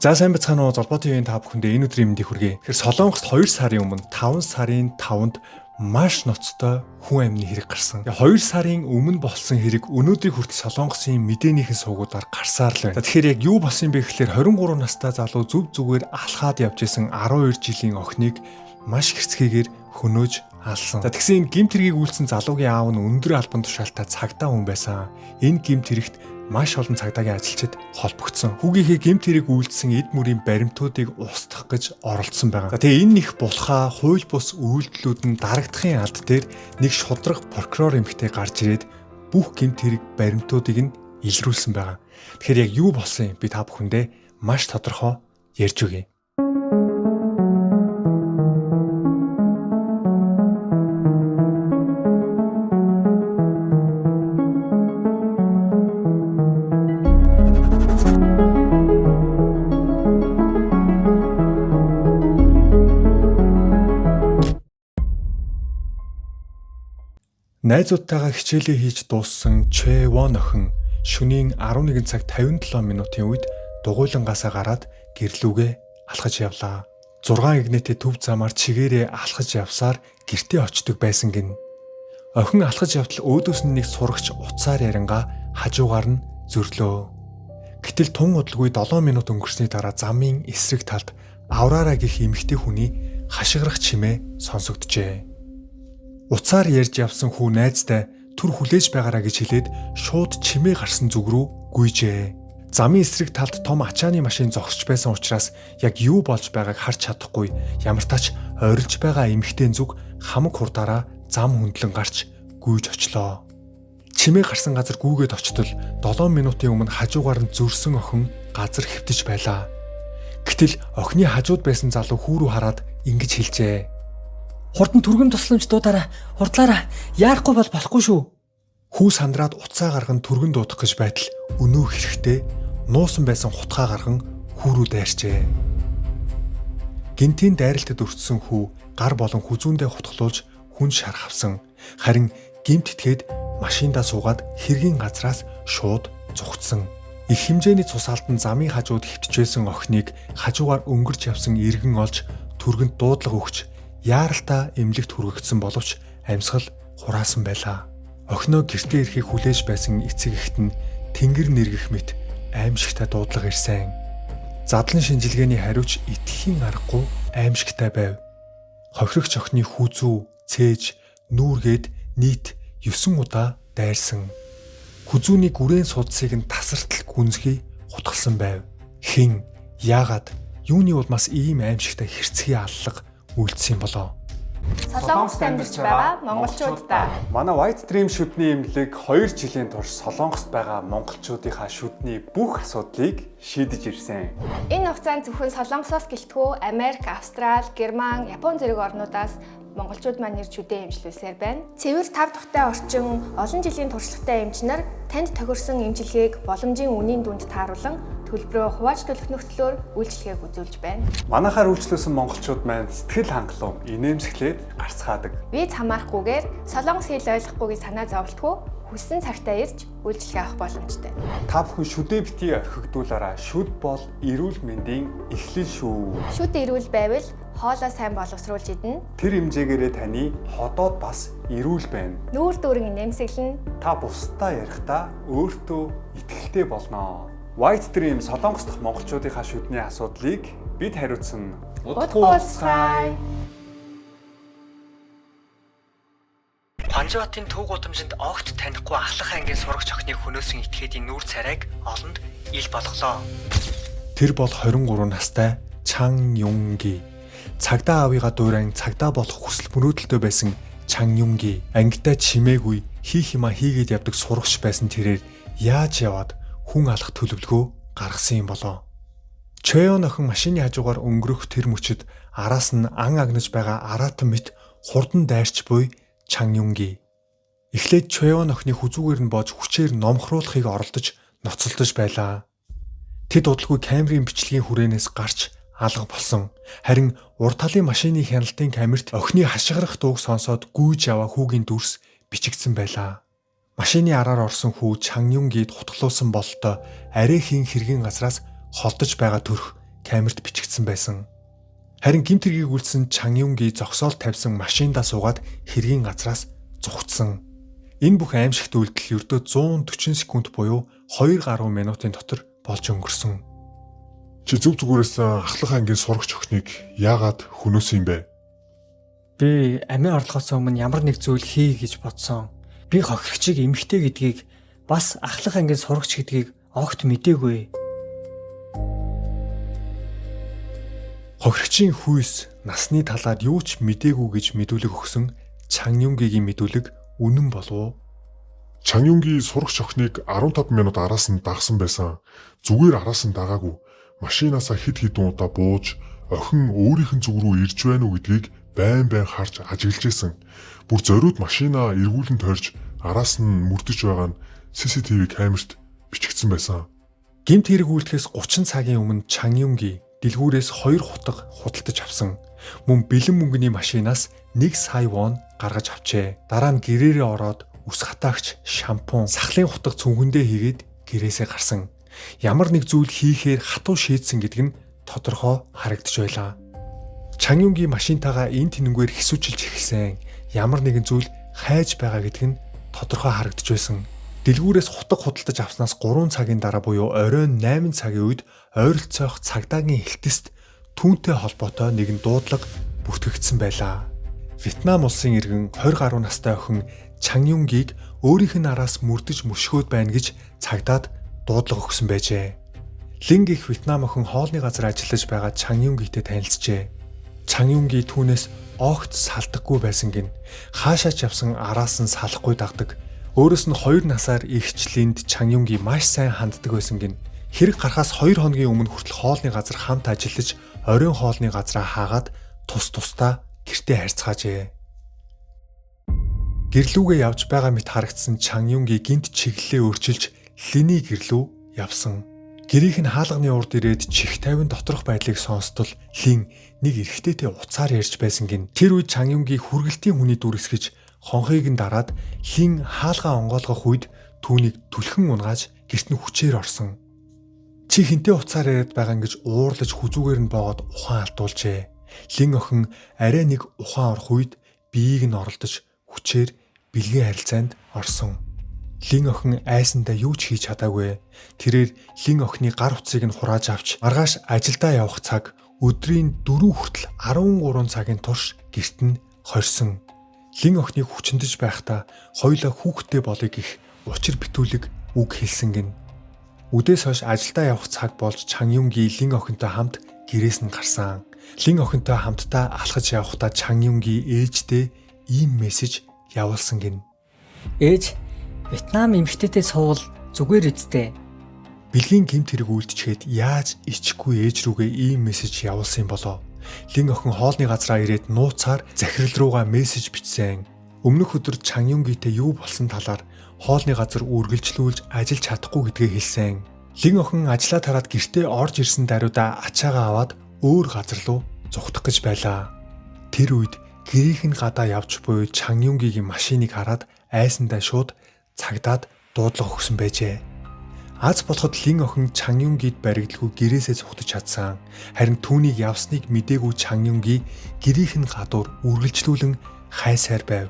За сайн бацгаана уу золбоотой та бүхэндээ энэ өдрийн мэндийг хүргэе. Тэгэхээр Солонгост 2 сарын өмнө 5 сарын 5-нд маш ноцтой хүн амны хэрэг гарсан. 2 сарын өмнө болсон хэрэг өнөөдрийг хүртэл Солонгосын мэдээнийхэн сувгуудаар гарсаар л байна. Тэгэхээр яг юу болсон бэ гэхээр 23 настай залуу зүв зүгээр алхаад явж исэн 12 жилийн охиныг маш хэрцгийгээр хөнөөж алсан. За тэгсэн энэ гэмт хэргийг үйлцэн залуугийн аав нь өндөр албан тушаалтай цагдаа хүн байсан. Энэ гэмт хэрэгт маш олон цагдаагийн ажилчид холбогдсон. Хүүгийнхээ гэмт хэрэг үйлдсэн эд мөрийн баримтуудыг устгах гэж оролдсон байгаа. За тэгээ энэ их булхаа хууль бус үйлдэлүүд нь дарагдахын алд дээр нэг шудраг прокурор эмэгтэй гарч ирээд бүх гэмт хэрэг баримтуудыг нь илрүүлсэн байгаа. Тэгэхээр яг юу болсон юм би та бүхэндээ маш тодорхой ярьж өгье. Найзуудтайгаа хичээлээ хийж дууссан Чэ Вон охин шөнийн 11 цаг 57 минутын үед дугуйлангаасаа гараад гэрлүүгээ алхаж явлаа. 6 игнэтэй төв замаар чигээрээ алхаж явсаар гэртээ очдог байсан гин. Охин алхаж явтал өөдөөс нь нэг сурагч уцаар ярангаа хажуугаар нь зөрлөө. Гэтэл тун удалгүй 7 минут өнгөрсний дараа замын эсрэг талд Аврара гэх эмэгтэй хүний хашгирах чимээ сонсогджээ. Уцаар ярьж явсан хүү найзтай түр хүлээж байгаараа гэж хэлээд шууд чимээ гарсан зүг рүү гүйжээ. Замын эсрэг талд том ачааны машин зогсож байсан учраас яг юу болж байгааг харж чадахгүй ямартаач ойрлж байгаа эмэгтэй зүг хамаг хурдаараа зам хөндлөн гарч гүйж очлоо. Чимээ гарсан газар гүйгээд очтол 7 минутын өмнө хажуугаар нь зөрсөн охин газар хэвтэж байлаа. Гэтэл охины хажууд байсан залуу хүү рүү хараад ингэж хэлжээ. Хурдан түргэн тусламж дуудаараа, хурдлаараа. Яарахгүй бол болохгүй шүү. Хүү сандраад уцаа гарган түргэн дуудах гэж байтал өнөө хэрэгтэй нуусан байсан хутгаа гарган хүү рүү дайрчээ. Гинтийн дайралтад өртсөн хүү гар болон хүзүүндээ хутгалуулж хүн шарх авсан. Харин гимт итгээд машиндаа суугаад хэргийн газраас шууд зүгтсэн. Их хэмжээний цус алдан замын хажууд хөвтжсэн охиныг хажуугаар өнгөрч явсан иргэн олж түргэнд дуудлага өгч яаралтай эмнэлэгт хүргэгдсэн боловч амьсгал хураасан байлаа. Охиноо гэртээ ирэхийг хүлээж байсан эцэг эхт нь тэнгэр нэргэх мэт аимшигтай дуудлага ирсэн. Задлан шинжилгээний хариуч итгэхийн аргагүй аимшигтай байв. Хохирогч охины хүзүү, цээж, нүүргээд нийт 9 удаа дайрсан. Хүзүүний гүрэн судсыг нь тасартал гүнзгий хутгалсан байв. Хэн, яагаад, юуны улмаас ийм аимшигтай хэрцгий аллага үйлдсэн болоо. Солонгост амьдарч байгаа монголчуудаа Манай White Dream шүдний эмнэлэг 2 жилийн турш Солонгост байгаа монголчуудынхаа шүдний бүх асуудлыг шийдэж ирсэн. Энэ хугацаанд зөвхөн Солонгосоос гэлтгүү Америк, Австрали, Герман, Япон зэрэг орнуудаас монголчууд маань нэр чүдээ эмчилүүлсээр байна. Цэвэр 5 дахьтай орчин олон жилийн туршлагатай эмчнэр танд тохирсон эмчилгээг боломжийн үнийн дүнд тааруулан төлбөрөө хувааж төлөх нөхцлөөр үйлчилгээг үзүүлж байна. Манайхаар үйлчлүүлсэн монголчууд маань сэтгэл хангалуун, инээмсэглээд гарцгаадаг. Виз хамаарахгүйгээр Солонгос хэл ойлгохгүйг санаа зовлтгүй хүссэн цагтаа ирж үйлчилгээ авах боломжтой. Та бүхэн шүдээ битгий орхигдуулаараа шүд бол эрүүл мэндийн эхлэл шүү. Шүд эрүүл байвал хоолоо сайн боловсруулж идэнэ. Тэр хэмжээгээрээ таны ходоод бас эрүүл байна. Нүүр дүүрэн нэмсэглэн Та бусдаа ярихдаа өөртөө итгэлтэй болноо. White Dream Солонгос дахь монголчуудынхаа шүдний асуудлыг бид хариуцсан. удахгүй уулзцай. Панжаатын төв гудамжинд огт танихгүй ахлах ангийн сурагч охины хөнөөсөн этгээдийн нүүр царайг олонд ил болголоо. Тэр бол 23 настай Чан Юнги. Цагдаа аавыгаа дуурайн цагдаа болох хүсэл мөрөөдөлтөй байсан Чан Юнги ангидаа чимээгүй хийх юма хийгээд явдаг сурагч байсан тэрээр яаж яваад хүн алах төлөвлөгөө гаргасан юм болоо. Чэон охин машины хажуугаар өнгөрөх тэр мөчөд араас нь ан агнаж байгаа араатан мэт хурдан дайрч буй Чан Юнги. Эхлээд Чэон охины хүзүүгээр нь боож хүчээр номхруулахыг оролдож ноцолдож байлаа. Тэд удалгүй камерын бичлэгийн хүрээнээс гарч алга болсон. Харин урд талын машины хяналтын камерт охины хашгирах дууг сонсоод гүйж яваа хүүгийн дүрс бичигдсэн байлаа. Машины араар орсон хүү Чан Юнгид хутгалуулсан бололтой арайхийн хэргийн газраас холдож байгаа төрх камерт бичигдсэн байсан. Харин гэмт хэргийг үлдсэн Чан Юнги зогсоол тавьсан машиндаа суугаад хэргийн газраас зугтсан. Энэ бүх аимшигт үйлдэл ердөө 140 секунд буюу 2 гаруй минутын дотор болж өнгөрсөн. Чи зүгээрээс ахлах ангийн сурагч охиныг яагаад хөнөөсөн юм бэ? Би амиа орлохоос өмнө ямар нэг зүйл хий гэж бодсон. Би хохирогчийг эмэгтэй гэдгийг бас ахлах ангийн сурагч гэдгийг огт мэдээгүй. Хохирогчийн хүйс насны талаар юу ч мэдээгүй гэж мэдүүлэг өгсөн Чан Юнгийн мэдүүлэг үнэн болов уу? Чан Юнгийн сурагч охиныг 15 минут араас нь дагсан байсан. Зүгээр араас нь дагаагүй. Машинаасаа хэд хэдэн удаа бууж охин өөрийнх нь зүг рүү ирж байна уу гэдгийг байн харж ажиглаж исэн. Бүр зориуд машинаа эргүүлэн тойрж араас нь мөрдөж байгаа нь CCTV камерт бичигдсэн байсан. Гэмт хэрэг үйлдэхээс 30 цагийн өмнө Чан Юнги дэлгүүрээс 2 хутга худалдаж авсан. Мөн бэлэн мөнгөний машинаас 1 сая вон гаргаж авчээ. Дараа нь гэрээрээ ороод ус хатаагч, шампун, сахлын хутга цүнхэндээ хийгээд гэрээсээ гарсан. Ямар нэг зүйл хийхээр хатуу шийдсэн гэдэг нь тодорхой харагдаж байлаа. Чан Юнгийн машинтайгаа эн тэнэнгээр хэсүүчилж эхэлсэн. Ямар нэгэн зүйл хайж байгаа гэдэг нь тодорхой харагдаж байсан. Дэлгүүрээс хутга худалдаж авснаас 3 цагийн дараа буюу оройн 8 цагийн үед ойролцоох цагдаагийн хэлтэст түүнтэй холбоотой нэгэн дуудлага бүртгэгдсэн байлаа. Вьетнам улсын иргэн 20 гаруй настай охин Чан Юнгийг өөрийнх нь араас мөрдөж мөшгөөд байна гэж цагдаад дуудлага өгсөн байжээ. Линг их Вьетнам охин хоолны газар ажиллаж байгаа Чан Юнгитэй танилцжээ. Чан Юнги түүнээс огт салдаггүй байсан гин. Хаашаа ч явсан араас нь салахгүй дагдаг. Өөрөөс нь 2 насаар ихч Линд Чан Юнги маш сайн ханддаг байсан гин. Хэрэг гарахаас 2 хоногийн өмнө хүртэл хоолны газар хамт ажиллаж оройн хоолны газраа хаагаад тусдаа гэртээ харьцаажээ. Гэрлүүгээ явж байгаа мэт харагдсан Чан Юнги гинт чиглэлээ өөрчилж Линий гэрлүү явсан. Гэрийнх нь хаалганы урд ирээд чих тавин доторх байдлыг сонстол Лин нэг эрэгтэйтэй уцаар ярьж байсан гин. Тэр үед Чан Юнги хүргэлтийн хүний дүрсгэж хонхыг нь дараад Лин хаалгаа онгойлгох үед түүнийг түлхэн унгааж гэрт нь хүчээр орсон. Чи хинтээ уцаар яриад байгаа ингэж уурлаж хүзүүгээр нь боогод ухаан алдуулжээ. Лин охин арай нэг ухаан орох үед биеийг нь оролдож хүчээр бэлгийн харилцаанд орсон. Лин охин айсандаа юу ч хийж чадаагүй. Тэрээр Лин охины гар утсыг нь хурааж авч маргааш ажилдаа явах цаг өдрийн 4 хүртэл 13 цагийн турш гэрт нь хорьсон. Лин охиныг хүчнэж байхдаа хоёулаа хүүхэдтэй болъё гэх учир битүүлэг үг хэлсэн гин. Үдээс хойш ажилдаа явах цаг болж Чан Юнги Лин охинтой хамт гэрээс нь гарсан. Лин охинтой хамтдаа алхаж явахдаа Чан Юнги ээждээ ийм мессеж явуулсан гин. Ээж, Вьетнам эмэгтэйтэй суувал зүгээр үсттэй. Бэлгийн гэмт хэрэг үйлдчихэд яаж ичгүй ээж рүүгээ ийм мессеж явуулсан юм болоо. Лин охин хоолны газраа ирээд нууцаар захирал руугаа мессеж бичсэн. Өмнөх өдөр Чан Юнгитэй юу болсон талаар хоолны газар үргэлжлүүлж ажиллаж чадахгүй гэдгээ хэлсэн. Лин охин ажлаа тараад гэртээ орж ирсэн даруйда ачаагаа аваад өөр газар руу зугтах гэж байлаа. Тэр үед гэрийнх нь гадаа явж буй Чан Юнгийн машиныг хараад айсандаа шууд цагдаад дуудлага өгсөн байжээ. Аз болоход Лин охин Чан Юнгид баригдалгүй гэрээсээ зугтаж чадсан. Харин түүнийг явсныг мэдээгүй Чан Юнги гэрийнх нь гадуур үргэлжлүүлэн хайсаар байв.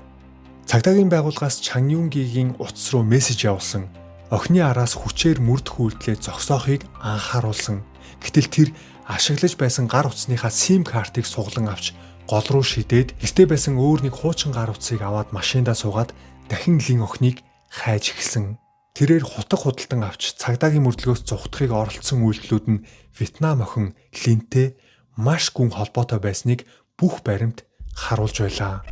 Цагдаагийн байгууллагаас Чан Юнгигийн утас руу мессеж явуулсан. Охины араас хүчээр мөрдөх үйлдэлээ зогсоохыг анхааруулсан. Гэтэл тэр ашиглаж байсан гар утасныхаа SIM картыг суглан авч гол руу шидээд гэртээ байсан өөр нэг хуучин гар утсыг аваад машиндаа суугаад дахин Лин охиныг хайж эхэлсэн. Тэрээр хутга худалдан авч цагдаагийн мөрдлөгөөс зугтахыг оролцсон үйлдэлүүд нь Вьетнам охин Линтэй маш гүн холбоотой байсныг бүх баримт харуулж байлаа.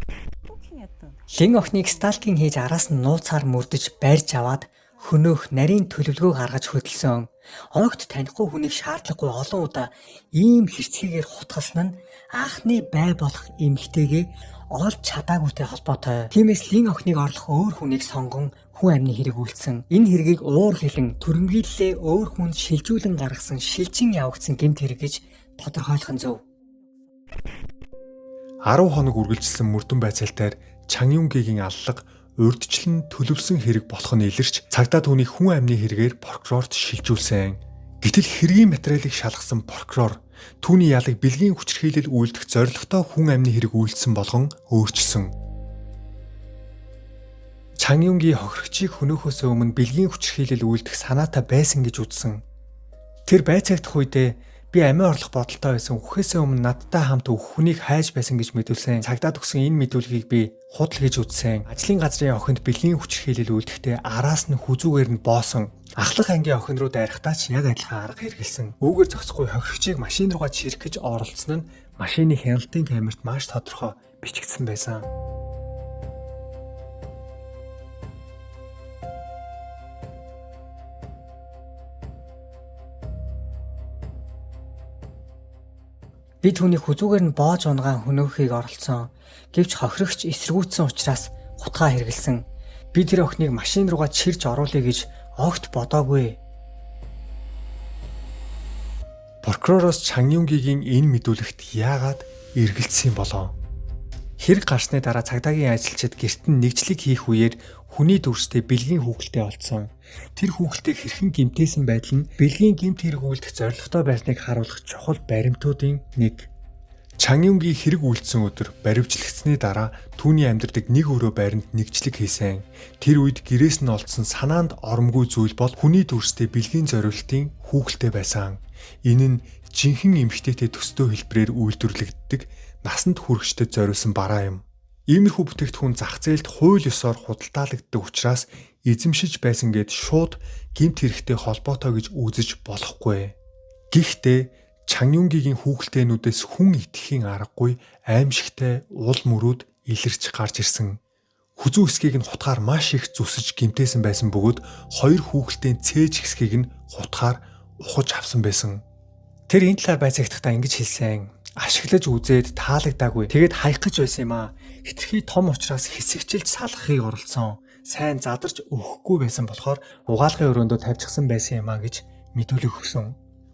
Лин охиныг сталкинг хийж араас нь нууцаар мөрдөж барьж аваад хөнөөх нарийн төлөвлөгөө гаргаж хөдөлсөн. Огт танихгүй хүнийг шаардлагагүй олон удаа ийм хэрцгийгээр хутгалсан нь анхны бай болох эмэгтэйгээ олж чадаагүйтэй холбоотой. Тиймээс Лин охиныг орлох өөр хүнийг сонгон хүн амны хэрэг үйлдсэн. Энэ хэргийг уур хэлэн түрэмгийллээ өөр хүнд шилжүүлэн гаргасан шилжин явагдсан гэмт хэрэг гэж тодорхойлох нь зөв. 10 хоног үргэлжилсэн мөрдөн байцаалтаар Чан Юнгигийн аллага урьдчилан төлөвлөсөн хэрэг болох нь илэрч цагдаа түүнийг хүн амны хэрэгээр прокурорт шилжүүлсэн. Гэтэл хэргийн материалыг шалгасан прокурор түүний ялыг бэлгийн хүчирхийлэл үйлдэх зорилготой хүн амны хэрэг үйлдсэн болгон өөрчилсөн. Чан Юнгийн хохирогчийг хөнөөхөөс өмнө бэлгийн хүчирхийлэл үйлдэх санаатай байсан гэж үзсэн. Тэр байцаагдах үедээ би амиа орлох бодолтой байсан. Үхээсээ өмнө надтай хамт өөх хүнийг хайж байсан гэж мэдүүлсэн. Цагдаад өгсөн энэ мэдүүлгийг би худал гэж үзсэн. Ажлын газрын охинд бэлгийн хүчирхийлэл үйлдэхдээ араас нь хүзүүгээр нь боосон. Ахлах ангийн охин руу дайрахтаа ч яг адилхан арга хэрэгэлсэн. Үүгээр зогсохгүй хохирогчийг машин руугаа чирэх гэж оролцсон нь машины хяналтын камерт маш тодорхой бичигдсэн байсан. Би түүнийг хүзүүгээр нь боож унгаан хөнөөхийг оролцсон. Гэвч хохирогч эсэргүүцсэн учраас хутгаа хэрэгэлсэн. Би тэр охиныг машин руугаа чирж оруулъя гэж огт бодоогүй. Прокуророос Чан Юнгийн энэ мэдүүлэгт яагаад эргэлзсэн болов? Хэрэг гарсны дараа цагдаагийн ажилчид гэрт нь нэгжлэг хийх үеэр хүний дүрстэй бэлгийн хүүхэлтэй олцсон. Тэр хүүхэлтэй хэрхэн гэмтээсэн байдал нь бэлгийн гэмт хэрэг үйлдэх зорилготой байсныг харуулах чухал баримтуудын нэг. Чан Юнгийн хэрэг үйлдсэн өдөр баривчлагдсны дараа түүний амьдардаг нэг өрөө байранд нэгжлэг хийсэн. Тэр үед гэрээс нь олдсон санаанд оромгүй зүйл бол хүний дүрстэй бэлгийн зориултын хүүхэлтэй байсан. Энэ нь жинхэнэ эмэгтэйтэй төстөө хэлбэрээр үйлдвэрлэгддэг насанд хүрэгчдэд зориулсан бараа юм. Иймэрхүү бүтээгдэхүүн зах зээлд хууль ёсоор худалдаалагддаг учраас эзэмшиж байсан гэд шууд гэмт хэрэгтэй холбоотой гэж үзэж болохгүй. Гэхдээ Чан Юнгийн хүүхэлтэйнүүдээс хүн итгэхийн аргагүй аимшигтай ул мөрүүд илэрч гарч ирсэн. Хүзүү хэсгийг нь хутгаар маш их зүсэж гэмтээсэн байсан бөгөөд хоёр хүүхэлтэйн цээж хэсгийг нь хутгаар ухаж авсан байсан. Тэр энэ талаар байцаагдахдаа ингэж хэлсэн. Ашиглаж үзээд таалагдаагүй. Тэгэд хаях гэж байсан юм аа. Хитрхи том учраас хэсэгчилж салгахыг оролцсон. Сайн задарч өгөхгүй байсан болохоор угаалгын өрөөндөө тавьчихсан байсан юм аа гэж мэдүүлэг өгсөн.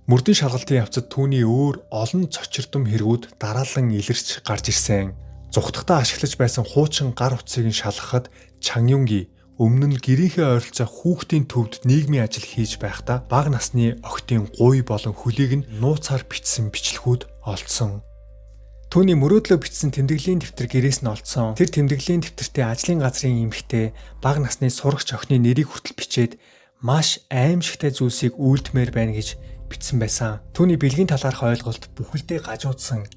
Мөрдөн шалгалтын явцад түүний өөр олон цочирдум хэрэгүүд дараалан илэрч гарч ирсэн. Зүхтагтаа ашиглаж байсан хуучин гар утсыг нь шалгахад Чан Юнгийн өмнө нь гэрийнхээ ойролцоо хүүхдийн төвд нийгмийн ажил хийж байхдаа бага насны охидын гуй болон хөлийг нь нууцаар бичсэн бичлэгүүд олдсон. Түүний мөрөөдлөө бичсэн тэмдэглэлийн дэвтэр гэрээс нь олдсон. Тэр тэмдэглэлийн дэвтэртээ ажлын газрын эмэгтэй бага насны сурагч охины нэрийг хүртэл бичээд маш аимшигтай зүйлсийг үйлдмээр байна гэж бичсэн байсан. Түүний бэлгийн талаарх ойлголт бүхэлдээ гажуудсан.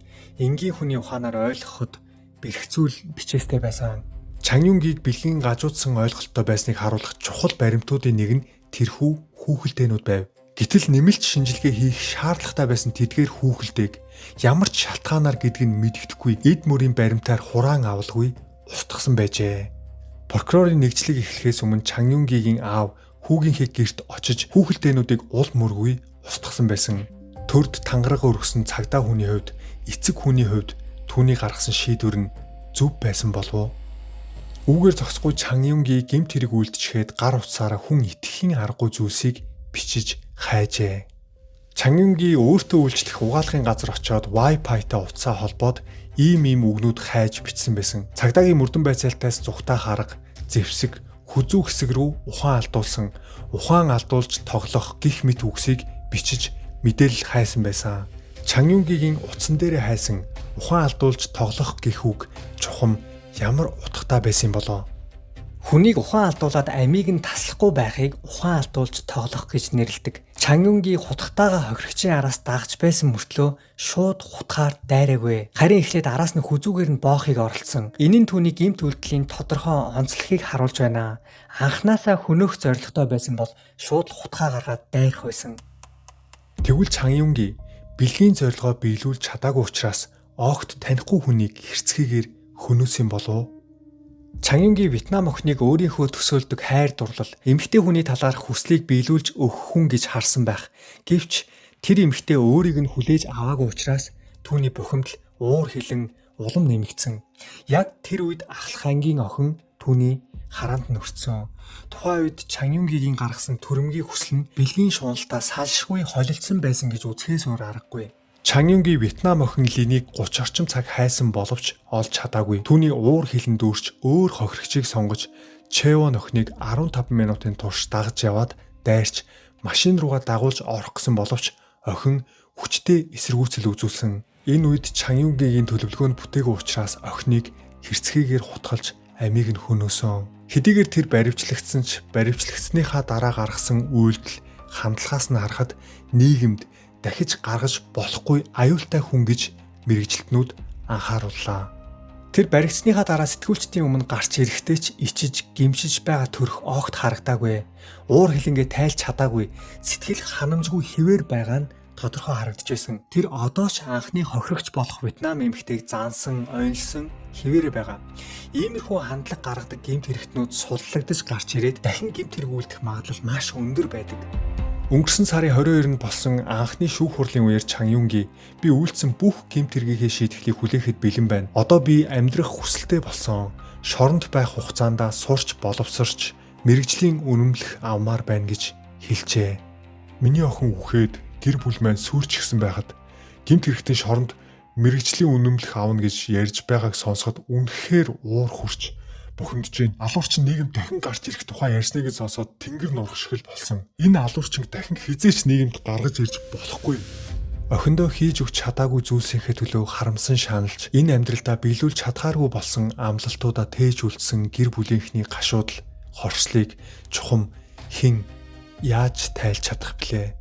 Энгийн хүний ухаанаар ойлгоход бэрхцүүл бичээстэй байсан. Чан Юнгийг бэлгийн гажуудсан ойлголттой байсныг харуулах чухал баримтуудын нэг нь тэрхүү хүүхэлдэйнүүд байв. Гэтэл нэмэлт шинжилгээ хийх шаардлагатай байсан тэдгээр хүүхэлдэйг ямар ч шалтгаанаар гэдг нь мэдэгдэхгүй эд мөрийн баримтаар хураан авалгүй устгасан байжээ. Прокурорын нэгжлэг эхлэхээс өмнө Чан Юнгийн аав хүүгийнхээ гэрт очиж хүүхэлдэйнүүдийг ул мөргүй устгасан байсан. Төрд тангараг өргөсөн цагдаа хүний хувьд эцэг хүний хувьд түүний гаргасан шийдвэр нь зөв байсан болов уу? Үүгээр зогсохгүй Чан Юнгийн гэмт хэрэг үйлдчихэд гар утсаараа хүн итгэхийн аргагүй зүйлсийг бичиж хайжээ. Чан Юнгийн өөртөө үйлчлэх угаалгын газар очиод Wi-Fi-тай утсаа холбоод ийм үгнүүд хайж бичсэн байсан. Цагдаагийн мөрдөн байцаалтаас зүхтаа харга, зэвсэг, хүзүү хэсэг рүү ухаан алдуулсан, ухаан алдуулж тоглох гих мэт үгсийг бичиж мэдээлэл хайсан байсан. Чан Юнгийн утсан дээрээ хайсан ухаан алдуулж тоглох гих үг чухам ямар утгатай байсан болоо. Хүнийг ухаан алдуулаад амийг нь таслахгүй байхыг ухаан алдуулж тоглох гэж нэрлэдэг. Чан Юнгийн хутгатайгаа хохирогчийн араас дагж байсан мөртлөө шууд хутгаар дайраагүй. Харин эхлээд араас нь хүзүүгээр нь боохыг оролцсон. Энэ нь түүний гэмт үйлдэлийн тодорхой онцлогийг харуулж байна. Анхнаасаа хөнөөх зорилготой байсан бол шууд хутгаа гаргаад дайрах байсан. Тэгвэл Чан Юнгийн бэлгийн зорилгоо биелүүлж чадаагүй учраас огт танихгүй хүнийг хэрцгийгээр хөнөөсөн болов. Чан Юнгийн Вьетнам охиныг өөрийнхөө төсөөлдөг хайр дурлал эмэгтэй хүний талаарх хүслийг биелүүлж өгөх хүн гэж харсан байх. Гэвч тэр эмэгтэй өөрийг нь хүлээж аваагүй учраас түүний бухимдал уур хилэн улам нэмэгдсэн. Яг тэр үед ахлах ангийн охин түүний хараанд нөрцсөн. Тухайн үед Чан Юнгийн гаргасан төрөмгийн хүсэл нь бэлгийн шуналтаа салшгүй холилдсон байсан гэж үзэхээс өөр аргагүй. Чан Юнгийн Вьетнам охин Линийг 30 орчим цаг хайсан боловч олж чадаагүй. Түүний уур хилэн дүүрч өөр хохирогчийг сонгож Чэвон охиныг 15 минутын турш дагж яваад дайрч машин руугаа дагуулж орох гэсэн боловч охин хүчтэй эсэргүүцэл үзүүлсэн. Энэ үед Чангюнгийн төлөвлөгөөнд бүтээгүй учраас охиныг хэрцгийгээр хутгалж амийг нь хөнөөсөн. Хэдийгээр тэр баривчлагдсан ч баривчлагдсныхаа дараа гаргасан үйлдэл хандлагаас нь харахад нийгэмд дахиж гаргаж болохгүй аюултай хүн гэж мэрэгжилтнүүд анхаарууллаа. Тэр баригдсныхаа дараа сэтгүүлчдийн өмнө гарч ирэхдээ ч ичиж гимшиж байгаа төрх огт харагдаагүй. Уур хилэнгээ тайлж чадаагүй. Сэтгэл ханамжгүй хിവэр байгаа нь тодорхой харагдчихсэн. Тэр одоо ч анхны хохирогч болох Вьетнам эмэгтэйг зансан, ойнлсон хിവэр байгаа. Иймэрхүү хандлага гаргадаг гэмт хэрэгтнүүд суллагдаж гарч ирээд дахин гэмт хэрэг үлдэх магадлал маш өндөр байдаг. Өнгөрсөн сарын 22-нд болсон анхны шүүх хурлын үеэр Чангюнги би үйлдсэн бүх гэмт хэргийнхээ шийтгэлийг хүлээхэд бэлэн байна. Одоо би амьдрах хүсэлтэй болсон. Шоронд байх хугацаанд сурч боловсрч мэрэгжлийн үнэмлэх авмаар байна гэж хэлжээ. Миний охин үхээд гэр бүл маань сүрчихсэн байхад гэмт хэрэгтийн шоронд мэрэгжлийн үнэмлэх авна гэж ярьж байгааг сонсоход үнэхээр уур хүрч бухимдж байна. Алуурчин нийгэм дахин гарч ирэх тухай ярьсныг сонсоод тэнгэр нургашгал болсон. Энэ алуурчин дахин хизээч нийгэмд гаргаж ирж болохгүй. Охиндоо хийж өгч чадаагүй зүйлсийнхээ төлөө харамсан шаналж энэ амьдралдаа биелүүлж чадхааргүй болсон амлалтуудаа тээж үлдсэн гэр бүлийнхний гашуудл хорслыг чухам хэн яаж тайлж чадах блэ?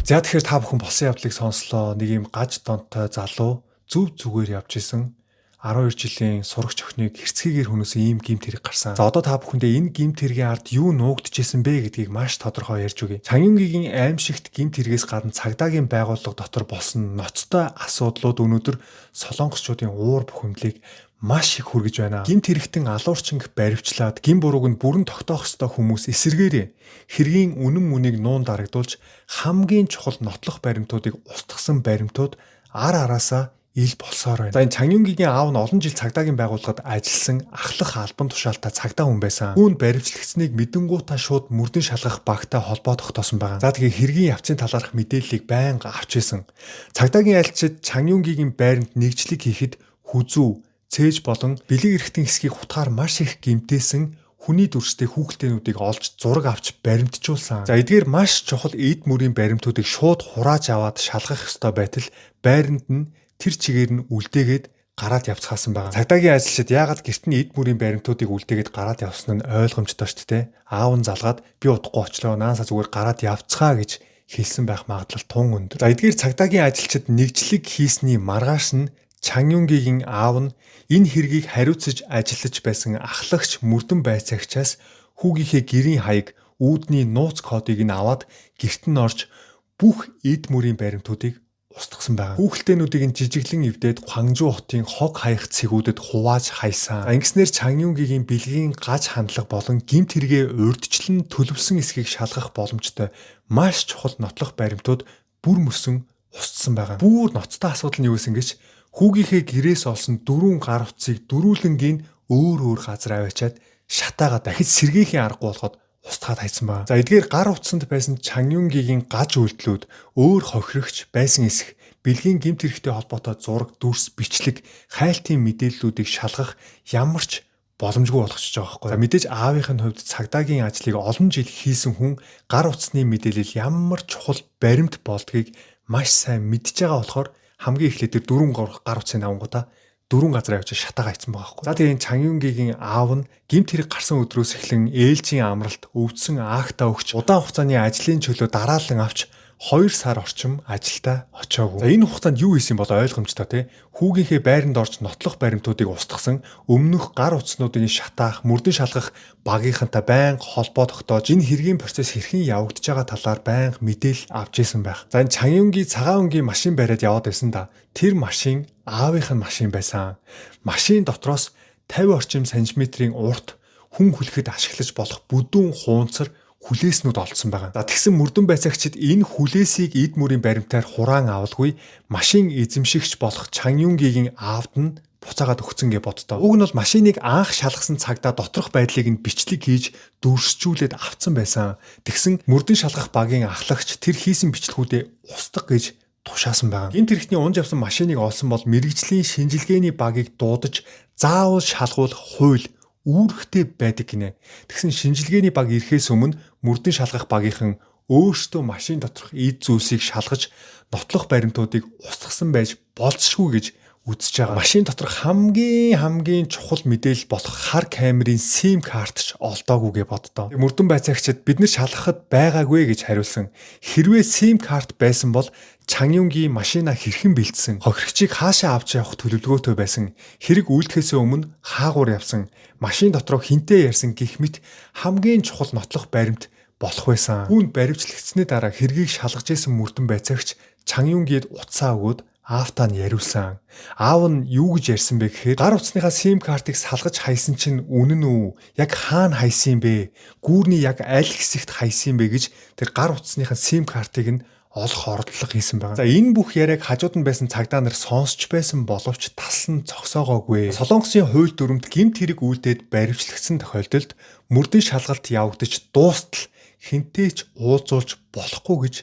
За тэгэхээр та бүхэн болсон явдлыг сонслоо. Нэг юм гаж донтой залуу зүв зүгээр явж исэн 12 жилийн сурагч охиныг хэрцгийгээр хөнөөсөн ийм гэмт хэрэг гарсан. За одоо та бүхэндээ энэ гэмт хэргийн ард юу нуугдчихсэн бэ гэдгийг маш тодорхой ярьж өгье. Чангюнгийн аимшигт гэмт хэрэгээс гадна цагдаагийн байгууллага дотор болсон ноцтой асуудлууд өнөөдөр солонгосчуудын уур бухимдлыг маш их хүргэж байна. Гэмт хэрэгтэн алуурчинг баривчлаад гин бурууг нь бүрэн тогтоох ёстой хүмүүс эсэргээрээ хэргийн үнэн мөнийг нуун дарагдуулж хамгийн чухал нотлох баримтуудыг устгасан баримтууд ар араасаа ил болсоор байна. За энэ Чангюнгийн аав нь олон жил цагдаагийн байгууллагад ажилласан ахлах албан тушаалтай цагдаа хүн байсан. Үүнд баривчлагдсныг мэдэнгуутаа шууд мөрдөн шалгах багтай холбоо тогтоосон байгаа. За тэгээ хэргийн явцын талаарх мэдээллийг байнга авч исэн. Цагдаагийн айлчид Чангюнгийн байранд нэгжлэг хийхэд хүзүү, цээж болон бэлэг эрэхтэн хэсгийг хутгаар маш их гэмтээсэн хүний дүрстэй хүүхэлдэйнүүдийг олж зураг авч баримтжуулсан. За эдгээр маш чухал эд мөрийн баримтуудыг шууд хурааж аваад шалгах ёстой байтал байранд нь тэр чигээр нь үлдээгээд гараад явцгаасан байгаа. Цагдаагийн ажилчид яагаад гэрт нь эд мөрийн баримтуудыг үлдээгээд гараад явсан нь ойлгомжтой шүү дээ. Аав нь залгаад би удахгүй очлоо наасаа зүгээр гараад явцгаа гэж хэлсэн байх магадлал тун өндөр. За эдгээр цагдаагийн ажилчид нэгжлэг хийсний маргааш нь Чангюнгийн аав нь энэ хэргийг хариуцаж ажиллаж байсан ахлагч мөрдөн байцаагчаас хүүгийнхээ гэрийн хаяг үүдний нууц кодыг нь аваад гэрт нь орж бүх эд мөрийн баримтуудыг устгасан байгаа. Хүүхэлдэйнүүдийг нь жижиглэн эвдээд Гванжуу хотын хог хаях цэгүүдэд хувааж хайсан. Ингэснээр Чангюнгийн бэлгийн гаж хандлага болон гэмт хэрэгээ урьдчилан төлөвлөсөн эсхийг шалгах боломжтой маш чухал нотлох баримтууд бүр мөсөн устсан байгаа. Бүр ноцтой асуудал нь юу гэсэн гэж хүүгийнхээ гэрээс олсон 4 гар утсыг дөрүүлэнгийн өөр газар аваачаад шатаага дахиж сэргээхийн аргагүй болоход устгаад хайсан байна. За эдгээр гар утсанд байсан Чангюнгийн гаж үйлдэлүүд өөр хохирогч байсан эсэх бэлгийн гэмт хэрэгтэй холбоотой зураг, дүрс, бичлэг, хайлтын мэдээллүүдийг шалгах ямар ч боломжгүй болгочихж байгаа байхгүй. За мэдээж аавынх нь хувьд цагдаагийн ажлыг олон жил хийсэн хүн гар утасны мэдээлэл ямар чухал баримт болдгийг маш сайн мэдж байгаа болохоор хамгийн эхлээд тэр 4 гар утсыг авангуудаа 4 газар явж шатаага хийсэн байгаа байхгүй. За тэгээд Чангюнгийн аав нь гэмт хэрэг гарсан өдрөөс эхлэн ээлжийн амралт өвдсөн аахтаа өгч удаан хугацааны ажлын чөлөө дараалан авч 2 сар орчим ажилдаа очоогүй. За энэ хугацаанд юу хийсэн бол ойлгомжтой тий. Хүүгийнхээ байранд орж нотлох баримтуудыг устгасан, өмнөх гар утаснуудыг шатаах, мөрдөн шалгах багийнхантай байнга холбоо тогтоож энэ хэргийн процесс хэрхэн явагдаж байгаа талаар байнга мэдээлэл авч исэн байх. За энэ Чангюнгийн цагаан өнгийн машин бариад яваад байсан да. Тэр машин аавынх нь машин байсан. Машин дотроос 50 орчим сантиметрийн урт хүн хүлэхэд ашиглаж болох бүдүүн хуунцар хүлээснүүд олдсон байгаа. За тэгсэн мөрдөн байцаагчид энэ хүлээсийг эд мөрийн баримтаар хураан авалгүй машин эзэмшигч болох Чангюнгийн аавд нь буцаагаад өгцөн гэж боддоо. Уг нь бол машиныг анх шалгасан цагтаа доторх байдлыг нь бичлэг хийж дүрсжүүлээд авцсан байсан. Тэгсэн мөрдөн шалгах багийн ахлагч тэр хийсэн бичлэгүүдээ устгах гэж тушаасан байгаа. Гэмт хэрэгтний унж авсан машиныг олсон бол мэрэгжлийн шинжилгээний багийг дуудаж заавал шалгуулах хууль үүрэгтэй байдаг гинэ. Тэгсэн шинжилгээний баг ирэхээс өмнө мөрдөн шалгах багийнхан өөрсдөө машин доторх эд зүйлсийг шалгаж нотлох баримтуудыг устгасан байж болцшгүй гэж үзэж байгаа. Машин доторх хамгийн чухал мэдээлэл болох хар камерын SIM карт ч олдоогүй гэж боддоо. Мөрдөн байцаагчид бид нар шалгахад байгаагүй гэж хариулсан. Хэрвээ SIM карт байсан бол Чангюнгийн машина хэрхэн бэлдсэн, хохирогчийг хаашаа авч явах төлөвлөгөөтэй байсан, хэрэг үйлдэхээс өмнө хаагуур явсан, машин дотроо хинтээ ярьсан гэх мэт хамгийн чухал нотлох баримт болох байсан. Үүнд баривчлагдсны дараа хэргийг шалгаж исэн мөрдөн байцаагч Чангюнгийд утсаа өгөөд аавтаа нь яриулсан. Аав нь юу гэж ярьсан бэ гэхээр гар утасныхаа SIM картыг салгаж хайсан чинь үнэн үү? Яг хаана хайсан бэ? Гүүрний яг аль хэсэгт хайсан бэ гэж тэр гар утасныхаа SIM картыг нь олох оролдлого хийсэн байна. За энэ бүх яриаг хажууд нь байсан цагдаа нар сонсч байсан боловч талсан цогсоогоогүй. Солонгосын хууль дүрмд гэмт хэрэг үйлдээд баривчлагдсан тохиолдолд мөрдөн шалгалт явагдаж дуустал хинтээч уулзуулж болохгүй гэж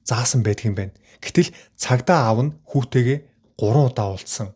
заасан байдаг юм байна. Гэтэл цагдаа аав нь хүүтэйгээ 3 удаа уулзсан.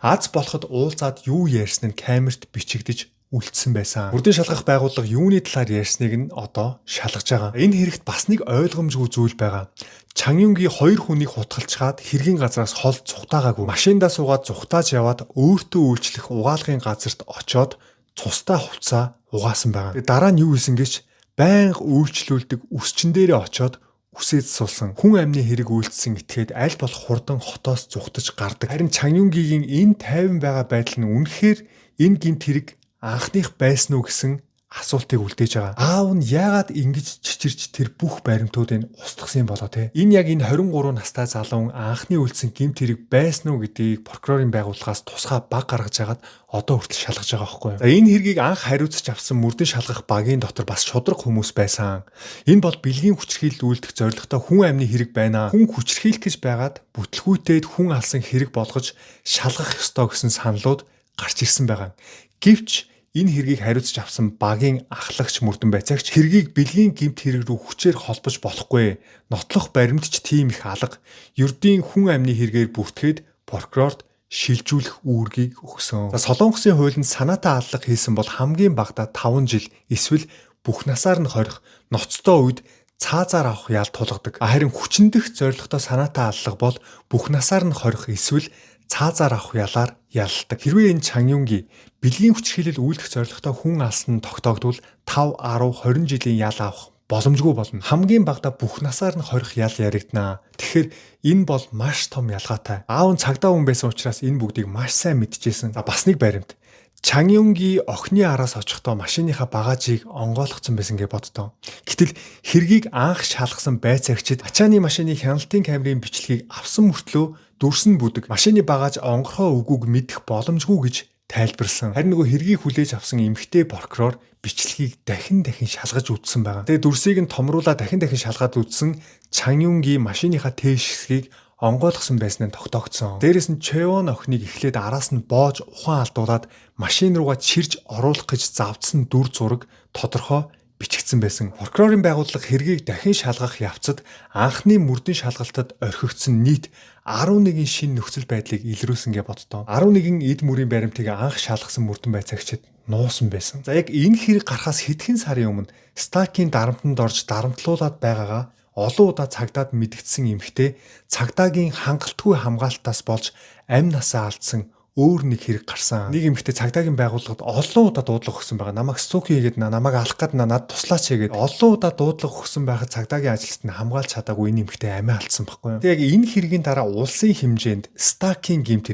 Аз болоход уулзаад юу ярьсан нь камерт бичигдэж үлдсэн байсан. Мөрдөн шалгах байгууллага юуны талаар ярьсныг нь одоо шалгаж байгаа. Энэ хэрэгт бас нэг ойлгомжгүй зүйл байгаа. Чангюнгийн 2 хүнийг хутгалчгаад хэргийн газраас хол цухтаагаагүй. Машиндаа суугаад зүхтааж яваад өөртөө үйлчлэх угаалгын газарт очоод цустай хувцаа угаасан байгаа. Дараа нь юу хийсэн гэж байнга үйлчлүүлдэг үсчин дээрээ очоод үсээд суулсан. Хүн амны хэрэг үйлдсэн этгээд аль болох хурдан хотоос зүхтаж гардаг. Харин Чангюнгийн энэ тайван байгаа байдал нь үнэхээр энэ гинт хэрэг анхных байсан уу гэсэн асуултыг үлдээж байгаа. Аав нь яагаад ингэж чичирч тэр бүх баримтуудыг устгасан болоо те? Энэ яг энэ 23 настай залуу анхны үлдсэн гэмт хэрэг байсан уу гэдгийг прокурорын байгууллагаас тусгай баг гаргаж агаад одоо хүртэл шалгаж байгаа байхгүй юу? За энэ хэргийг анх хариуцж авсан мөрдөн шалгах багийн дотор бас шудраг хүмүүс байсан. Энэ бол бэлгийн хүчирхийлэл үйлдэх зорилготой хүн амны хэрэг байна. Хүн хүчирхийлэх гэж байгаад бүтлгүүтээд хүн алсан хэрэг болгож шалгах ёстой гэсэн саналууд гарч ирсэн байгаа. Гэвч энэ хэргийг хариуцж авсан багийн ахлагч мөрдөн байцаагч хэргийг бэлгийн гэмт хэрэг рүү хүчээр холбож болохгүй. Нотлох баримт ч тийм их алга. Ердийн хүн амны хэрэгээр бүртгэхэд прокурорт шилжүүлэх үүргийг өгсөн. За Солонгосын хуулинд санаатай аллах хийсэн бол хамгийн багадаа 5 жил эсвэл бүх насаар нь хорих, ноцтой үед цаазаар авах ял тулгадаг. Харин хүчндэх зорилготой санаатай аллах бол бүх насаар нь хорих эсвэл цаазаар авах ялаар ялдаг. Хэрвээ энэ Чангюнгийн бэлгийн хүчирхийлэл үйлдэх зорилготой хүн алсан тогтоогдвол 5, 10, 20 жилийн ял авах боломжгүй болно. Хамгийн багадаа бүх насаар нь хорих ял яригдана. Тэгэхээр энэ бол маш том ялгаатай. Аав нь цагдаа хүн байсан учраас энэ бүгдийг маш сайн мэдчихсэн. За бас нэг баримт. Чангюнгийн охины араас очихдоо машиныхаа багажийг онгойлгоцсон байсан гэж боддоо. Гэтэл хэргийг анх шалгасан байцаагчид ачааны машины хяналтын камерын бичлэгийг авсан мөртлөө дүрсэн бүдэг машины багаж онгорхоо үгүйг мэдэх боломжгүй гэж тайлбарлсан. Харин нөгөө хэргийг хүлээж авсан эмэгтэй прокурор бичлэгийг дахин шалгаж үзсэн байгаа. Тэгээ дүрсийг нь томруулаад дахин шалгаад үзсэн Чангюнгийн машиныхаа тээш хэсгийг онгойлгосон байснаа тогтоогдсон. Дээрээс нь Чэвон охиныг эхлээд араас нь боож ухаан алдуулаад машин руугаа чирж оруулах гэж завдсан дүр зураг тодорхой бичигдсэн байсан. Прокурорын байгууллага хэргийг дахин шалгах явцад анхны мөрдөн шалгалтад орхигдсон нийт 11 шинэ нөхцөл байдлыг илрүүлсэн гэж боддоо. 11 эд мөрийн баримтыг анх шалгасан мөрдөн байцаагчид нуусан байсан. За яг энэ хэрэг гарахаас хэдхэн сарын өмнө Стакийн дарамтанд орж дарамтлуулаад байгаагаа олон удаа цагдаад мэдгдсэн эмэгтэй цагдаагийн хангалтгүй хамгаалтаас болж амь насаа алдсан өөр нэг хэрэг гарсан. Нэг эмэгтэй цагдаагийн байгууллагад олон удаа дуудлага өгсөн байгаа. Намайг стуки хийгээд намайг алах гээд надад туслаач хийгээд олон удаа дуудлага өгсөн байхад цагдаагийн ажилтнууд нь хамгаалж чадаагүй энэ эмэгтэй амиа алдсан байхгүй юу. Тэг яг энэ хэргийн дараа улсын хэмжээнд стакийн гэмт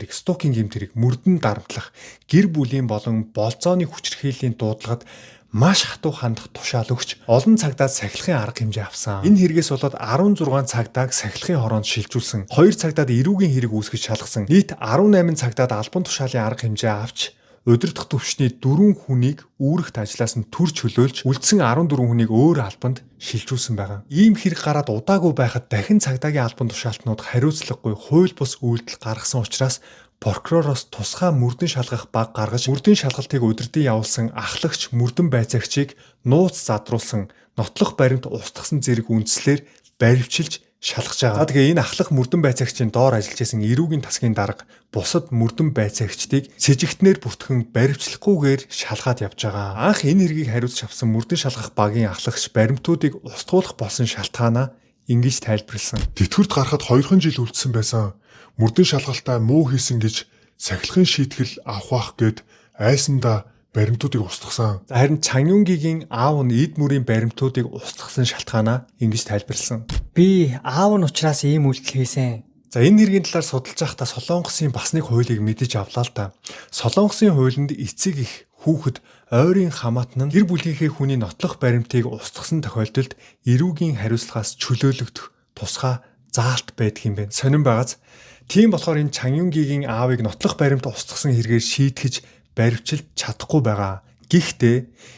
хэрэг, мөрдөн дарамтлах, гэр бүлийн болон болзооны хүчирхийллийн дуудлагад маш хатуу хандах тушаал өгч олон цагдаад сахилахын арга хэмжээ авсан. Энэ хэрэгээс болоод 16 цагдааг сахилахын хороонд шилжүүлсэн. 2 цагдаад эрүүгийн хэрэг үүсгэж шалгасан. Нийт 18 цагдаад албан тушаалын арга хэмжээ авч удирдах төвчний 4 хүнийг үүрэгт ажлаас нь төрж хөлөөлж үлдсэн 14 хүнийг өөр албанд шилжүүлсэн байгаа. Ийм хэрэг гараад удаагүй байхад дахин цагдаагийн албан тушаалтнууд хариуцлагагүй хууль бус үйлдэл гаргасан учраас прокуророос тусгай мөрдөн шалгах баг гаргаж мөрдөн шалгалтыг удирдан явуулсан ахлагч мөрдөн байцаагчийг нууц задруулсан нотлох баримт устгасан зэрэг үндслээр баривчилж шалгаж байгаа. За тэгээ энэ ахлах мөрдөн байцаагчийн доор ажиллаж байсан эрүүгийн тасгийн дарга бусад мөрдөн байцаагчдыг сэжигтнэр бүртгэн баривчлахгүйгээр шалгаад явж байгаа. Анх энэ хэргийг хариуцж авсан мөрдөн шалгах багийн ахлагч баримтуудыг устгуулах болсон шалтгаанаа ингэж тайлбарласан. Тэтгэврт гарахад 2 жил үлдсэн байсан. Мөрдөн шалгалтаа муу хийсэн гэж сахилгын шийтгэл авах гээд айсандаа баримтуудыг устгасан. За харин Чангюнгийн аав нь эд мөрийн баримтуудыг устгасан шалтгаанаа ингэж тайлбарласан. Би аав нь учраас ийм үйлдэл хийсэн. За энэ хэргийн талаар судалж байхдаа Солонгосын бас нэг хуулийг мэдэж авлаа л да. Солонгосын хуулинд эцэг их хүүхэд ойрын хамаатан нь гэр бүлийнхээ хүний нотлох баримтыг устгасан тохиолдолд эрүүгийн хариуцлагаас чөлөөлөгдөх тусгай заалт байдаг юм байна. Сонирн байгааз. Тийм болохоор энэ Чангюнгийн аавыг нотлох баримт устгасан хэрэгээр шийтгэж баривчилж чадахгүй байгаа. Гэхдээ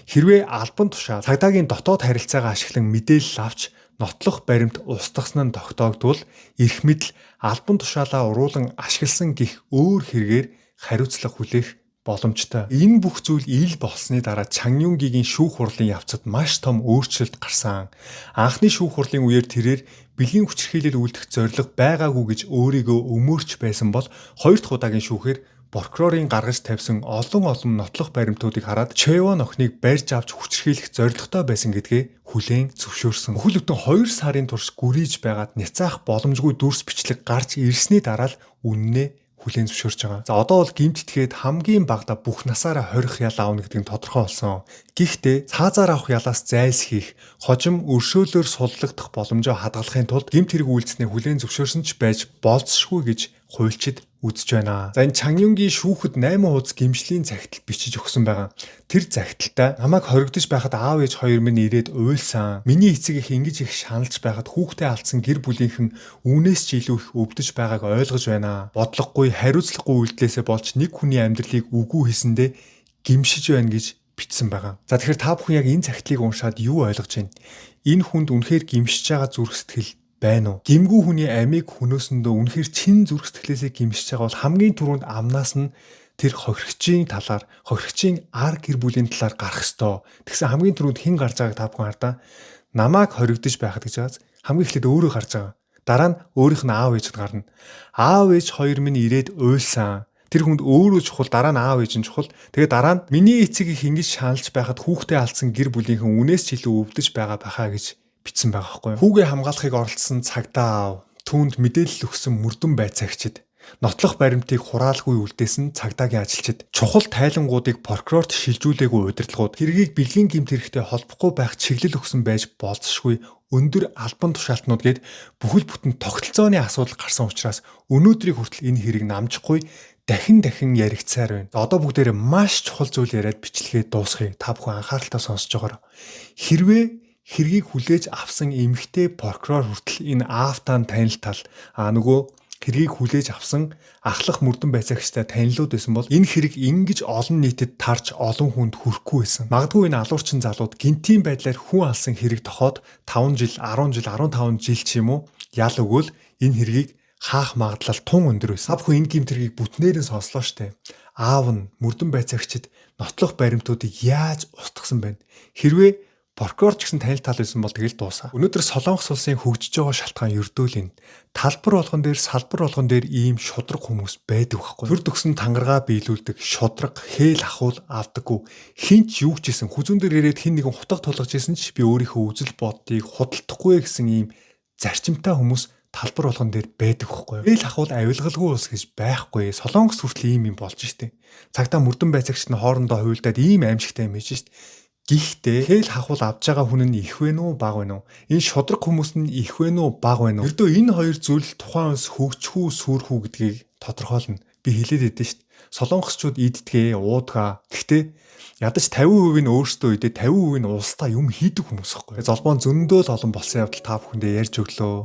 хэрвээ албан тушаал цагдаагийн дотоод харилцаагаа ашиглан мэдээлэл авч нотлох баримт устгасан нь тогтоогдвол эрх мэдэл албан тушаалаа уруулан ашигласан гих өөр хэрэгээр хариуцлага хүлээх боломжтой. Энэ бүх зүйл ил болсны дараа Чангюнгийн шүүх хурлын явцад маш том өөрчлөлт гарсан. Анхны шүүх хурлын үеэр тэрээр бэлгийн хүчирхийлэл үйлдэх зорилго байгаагүй гэж өөрийгөө өмөөрч байсан бол хоёр дахь удаагийн шүүхээр прокурорын гаргаж тавьсан олон нотлох баримтуудыг хараад Чэвон охиныг барьж авч хүчирхийлэх зорилготой байсан гэдгээ хүлээн зөвшөөрсөн. Хөл бүтэн 2 сарын турш гүрийж байгаад няцаах боломжгүй дүрс бичлэг гарч ирсний дараа л үнэнээ хүлээн зөвшөөрч байгаа. За одоо бол гимтэтгээд хамгийн багадаа бүх насаараа 20 ял аавна гэдэг нь тодорхой болсон. Гэхдээ цаазаар авах ялаас зайлсхийх, хожим өршөөлөөр суллагдах боломжоо хадгалахын тулд гимт хэрэг үйлдэлсний хүлээн зөвшөөрсөн ч байж болцсохгүй гэж хуульчид үзэж байна. За энэ Чангюнгийн шүүхэд 8 хуудас гимшлийн захидал бичиж өгсөн байгаа. Тэр захидалтай намайг хоригдож байхад аав ээж хоёр минь ирээд уйлсан. Миний эцэг их ингэж их шаналж байхад хүүхдээ алдсан гэр бүлийнхэн үүнээс ч илүү их өвдөж байгааг ойлгож байна. Бодлогогүй, хариуцлагагүй үйлдэлээсээ болж нэг хүний амьдралыг үгүй хийсэндээ гимшиж байна гэж бичсэн байгаа. За тэгэхээр та бүхэн яг энэ захидлыг уншаад юу ойлгож байна? Энэ хүнд үнэхээр гимшиж байгаа зүрх сэтгэл байна уу? Гимгүү хүний амийг хөнөөсөндөө үнэхээр чин зүрх сэтгэлээсээ гимшиж байгаа бол хамгийн түрүүнд амнаас нь тэр хохирогчийн талаар, хохирогчийн ар гэр бүлийн талаар гарах ёстой. Тэгсэн хамгийн түрүүнд хэн гарч байгааг та бүхэн хардаа. Намайг хоригдож байхад гэж байгааз хамгийн эхлээд өөрөө гарч байгаа. Дараа нь өөрийнх нь аав ээжд гарна. Аав ээж хоёр минь ирээд уйлсан. Тэр хүнд өөрөө чухал, дараа нь аав ээж нь чухал. Тэгээ дараа нь миний эцэг их ингэж шаналж байхад хүүхдээ алдсан гэр бүлийнхэн үнээс ч илүү өвдөж байгаа бахаа гэж бичсэн байгаа байхгүй юу? Хүүгээ хамгаалахыг оролдсон цагдаа аав, түүнд мэдээлэл өгсөн мөрдөн байцаагчид, нотлох баримтыг хураалгүй үлдээсэн цагдаагийн ажилчид, чухал тайлангуудыг прокурорт шилжүүлээгүй удирдлагууд, хэргийг бэлгийн гэмт хэрэгтэй холбохгүй байх чиглэл өгсөн байж болзошгүй өндөр албан тушаалтнууд гээд бүхэл бүтэн тогтолцооны асуудал гарсан учраас өнөөдрийг хүртэл энэ хэрэг намжихгүй дахин яригдсаар байна. Одоо бүгдээрээ маш чухал зүйл яриад бичлэгээ дуусгая. Та бүхэн анхааралтай сонсож байгаарай. Хэрвээ хэргийг хүлээж авсан эмэгтэй прокурор хүртэл энэ аавтан танил тал нөгөө хэргийг хүлээж авсан ахлах мөрдөн байцаагчтай танилуд байсан бол энэ хэрэг ингэж олон нийтэд тарж олон хүнд хүрэхгүй байсан. Магадгүй энэ алуурчин залууд гинтийн байдлаар хүн алсан хэрэг тохоод 5 жил, 10 жил, 15 жил ч юм уу ял өгөөл энэ хэргийг хаах магадлал тун өндөр байсан. Та бүхэн энэ гэмт хэргийг бүтнээрээ сонслоо штэ. Аав нь мөрдөн байцаагчид нотлох баримтуудыг яаж устгасан байна? Хэрвээ прокурор ч гэсэн танил тал байсан бол тэгэл дуусаа. Өнөөдөр Солонгос улсын хөгжиж байгаа шалтгаан ердөөлийн талбар болгон дээр, салбар болгон дээр ийм шудраг хүмүүс байдаг байхгүй. Төр төгсөн тангараа биелүүлдэг, шудраг, хээл ахуул авдаггүй. Хинч юу ч гэсэн хүзүүн дээр ирээд хин нэгэн хутга тулгаж исэн ч би өөрийнхөө үзэл боддгийг худалдахгүй гэсэн ийм зарчимтай хүмүүс талбар болгон дээр байдаг байхгүй. Хээл ахуул авилгалгүй ус гэж байхгүй. Солонгос хүртэл ийм юм болж штэ. Цагдаа мөрдөн байцаагчид нь хоорондоо хуйлдаад ийм аимшигтай юм хийж штэ. Гэхдээ хээл хахуул авж байгаа хүн нь их вэ нү бага вэ нү? Энэ шудраг хүмүүс нь их вэ нү бага вэ нү? Ердөө энэ хоёр зүйл тухайн улс хөгжих үү сүрэх үү гэдгийг тодорхойлно. Би хэлээд байдсан шүү дээ. Солонгосчууд идтгээ, уудгаа. Гэхдээ ядаж 50% нь өөрсдөө идэ 50% нь улсдаа юм хийдэг хүмүүс байхгүй. Золбоон зөндөө л олон болсон явдал та бүхэндээ ярьж өглөө.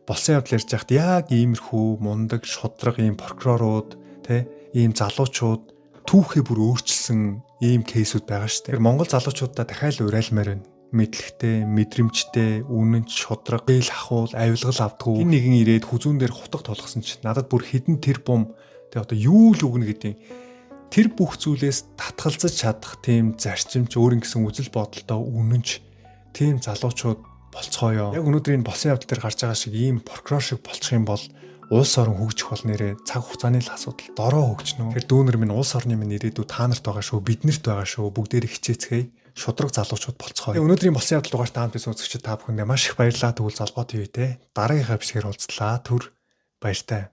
Болсон явдал ярьж байхад яг иймэрхүү мундаг шудраг ийм прокурорууд, ийм залуучууд түүхээ бүр өөрчилсөн ийм кейсүүд байгаа шүү дээ. Монгол залуучуудаа дахиад урайлмаар байна. Мэдлэгтэй, мэдрэмжтэй, үнэнч, шудраг, дээл хахуул, авилгал авдаггүй. Энэ нэгэн ирээд хүзүүн дээр хутга толгосон чинь надад бүр хідэн тэр бум одоо юу л үгнэ гэдэг. Тэр бүх зүйлээс татгалзаж чадах тийм зарчимч өөрийн гэсэн үзэл бодолтой үнэнч тийм залуучууд болцгооё. Яг өнөөдрийн болсон явдал дээр гарч байгаа шиг ийм прокурор шиг болчих юм бол улс орон хөгжих бол нэрээ цаг хугацааны л асуудал. Дороо хөгжнө. Тэр дүүнер минь улс орны минь ирээдүй та нарт байгаа шүү, биднэрт байгаа шүү. Бүгдээр хичээцгээе. Шудраг залуучууд болцгооё. Өнөөдрийн болсон явдал дугаарт таамт байсан үзэгчид та бүхэндээ маш их баярлалаа. Тэгвэл золгоо ТV-тэй дараагийнхаа бичгээр уулзлаа. Түр баяртай.